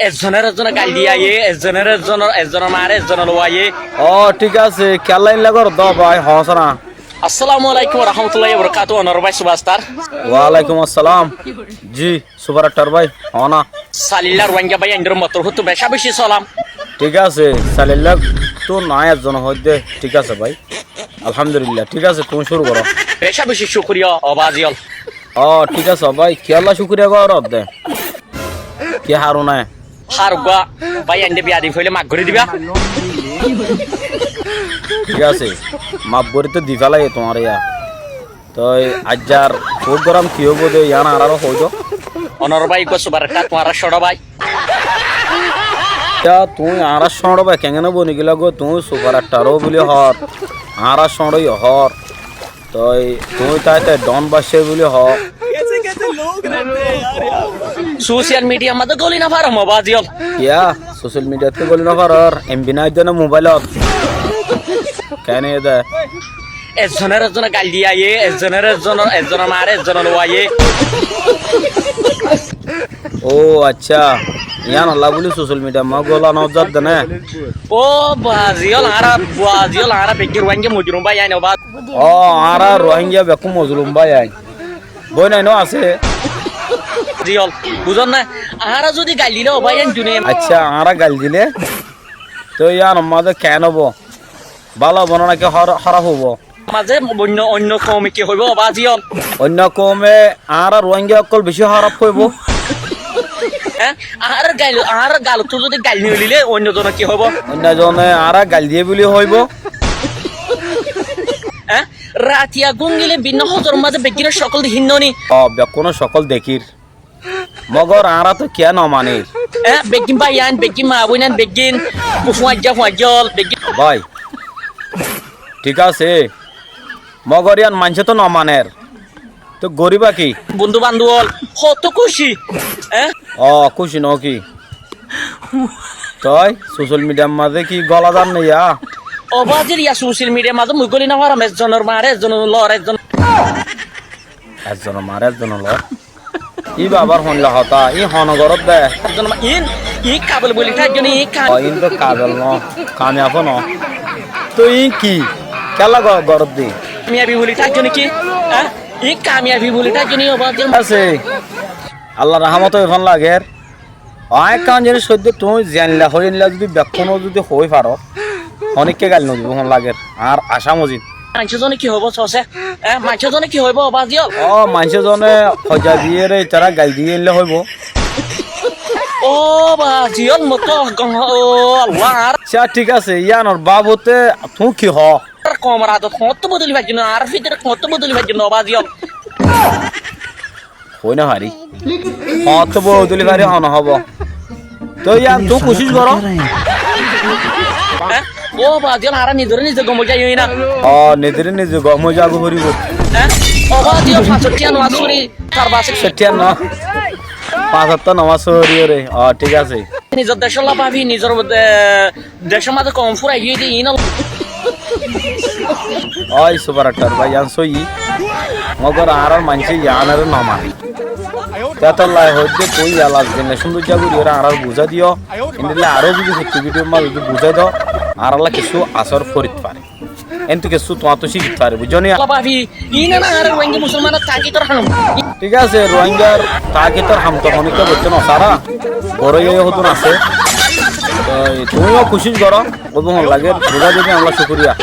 একজনের গাল দিয়ে আইয়ে একজনের মারে একজনের লোয়াইয়ে। ও ঠিক আছে খেলা ইনলা কর দ ভাই হসরা। আসসালামু আলাইকুম রহমতুল্লাহি বরকাতু। অনর ভাই সুবাস্তার। ওয়ালাইকুম আসসালাম। জি সুপার আক্তার ভাই হনা। সালিল্লার ওয়াঙ্গা ভাই এন্ডর মতর হতো বেশা বেশি সালাম। ঠিক আছে সালিল্লা তো নাই একজন হইতে ঠিক আছে ভাই আলহামদুলিল্লাহ। ঠিক আছে তুমি শুরু করো। বেশা বেশি শুকরিয়া অবাজিয়াল। ও ঠিক আছে ভাই খেলা শুক্রিয়া কর দে কে হারু নাই হারুগা ভাই এন্ডে বিয়া দি ফইলে মাগ করে দিবা। ঠিক আছে মাপ করে তো দি ফেলাই তোমার ইয়া তো আজার খুব গরম কি হবো দে ইয়ান আরো হইতো। অনর ভাই গো সুবার কা তোমার সড় ভাই তুই আর সড় ভাই কেন বনি গেল গো তুই সুপার আক্তারও বলি হর আর সড়ই হর তো তুই তাই ডন বাসে বলি হর সোশ্যাল মিডিয়া মধ্যে গলি না পারো অবাজিয়াল। ইয়া সোশ্যাল মিডিয়াতে বলি না পার এমবি নাই দেন মোবাইলত কেন দে একজনের গাল দিয়ে আইয়ে একজনের মারে একজনের লোয়াইয়ে। ও আচ্ছা ইয়ান আল্লাহ বলি সোশ্যাল মিডিয়া মা গোলা নজর দেনে। ও বাজিয়াল আরা বেগির ওয়াঙ্গে মজরুম ভাই আইনো বাদ। ও আরা রোহিঙ্গা বেকু মজলুম ভাই আই বই নাই ন আছে। জিয়াল বুঝন না আরা যদি গাল দিলে ভাই আইন জুনে। আচ্ছা আরা গাল দিলে তো ইয়ান আমাদের কেন হবো ভালো হবো নাকি খারাপ হবো মাঝে অন্য কমে কি হইব বাজিয়াল। অন্য কমে আর রোহিঙ্গা অকল বেশি খারাপ হইব। হ্যাঁ আর গাল তো যদি গাল নিয়ে লিলে অন্যজন কি হইব অন্যজনে আর গাল দিয়ে বলি হইব। হ্যাঁ রাতিয়া গঙ্গিলে ভিন্ন হজর মাঝে বেগিনের সকল হিন্ননি। কোনো সকল দেখির মগর আরা তো কে ন মানে হ্যাঁ বেগিন ভাই আইন বেগিন মা বইনান বেগিন ফুয়াজ্জাল বেগিন ভাই ঠিক আছে মগর ইয়ান মানছে তো ন মানের তো গরিবা কি বন্ধু বান্ধব কত খুশি। হ্যাঁ খুশি ন কি তই সোশ্যাল মিডিয়ার মাঝে কি গলা দান নেইয়া অবাজির ইয়া সোশ্যাল মিডিয়ার মাঝে মুই গলি না পারাম একজনের মারে একজনের লর একজনের মারে একজনের লর ই বাবার হনলা হতা ই হনগরত দে একজনের ই কাবল বলি তার জন্য ইন তো কাবেল ন কামিয়াব ন তো ই কি খেলা গরত দি কামিয়াবি বলি তার জন্য কি হ্যাঁ ই কামিয়াবি বলি তার জন্য অবাজির আছে আল্লাহ রাহমত এখন লাগে অনেক কারণ জিনিস সদ্য তুমি জানলা হইলা যদি ব্যাখ্যানো যদি হই পারো অনেককে গাল নদী এখন লাগে আর আশা মজিদ মানুষজনে কি হইব চছে মানুষজনে কি হইব অবাজিয়াল। মানুষজনে সজা দিয়ে রে তারা গাল দিয়ে এলে হইব। ও বাজিয়াল মতো ও আল্লাহ আচ্ছা ঠিক আছে ইয়ানোর বাবুতে তুই কি হ কমর আদত কত বদলি ভাই জন্য আর ভিতরে কত বদলি ভাই জন্য অবাজিয়াল হই না হারি কত বদলি ভারি হন হব তো ইয়ান তুই কোশিশ করো। ও বাজিয়াল আর নিজে গম যাই না নিজেরে নিজে গম যাগো হরিব। অবাজিয়াল 65 নামাজ পড়ি তার বাসে 70 না 75 নামাজ পড়ি রে ঠিক আছে নিজের দেশের লাভ ভাবি নিজের দেশের মাঝে কম ফুরাই গিয়ে দিই না। ওই সুপার আক্তার ভাই ইয়ান সই মগর আর মানছে ইয়ানের না মানে তেতলাই হইতে তুই আলাজ দিনে সুন্দর যাবি ওরা আর বুঝা দিও ইনলে আরো যদি সত্যি ভিডিও মাল যদি বুঝাই দাও আর আল্লাহ কিছু আসর ফরিত পারে এন্তু কিছু তোমার তো শিখিতে পারে বুঝনি ভাবি ইনা না আর রোহিঙ্গা মুসলমানের তাকি তোর হাম ঠিক আছে রোহিঙ্গার তাকি তোর হাম তো হনিকে বলছো না সারা বড় ইয়ে হতো না আছে তুমিও কোশিশ করো বলবো লাগে বুঝা দিবি আমরা শুক্রিয়া।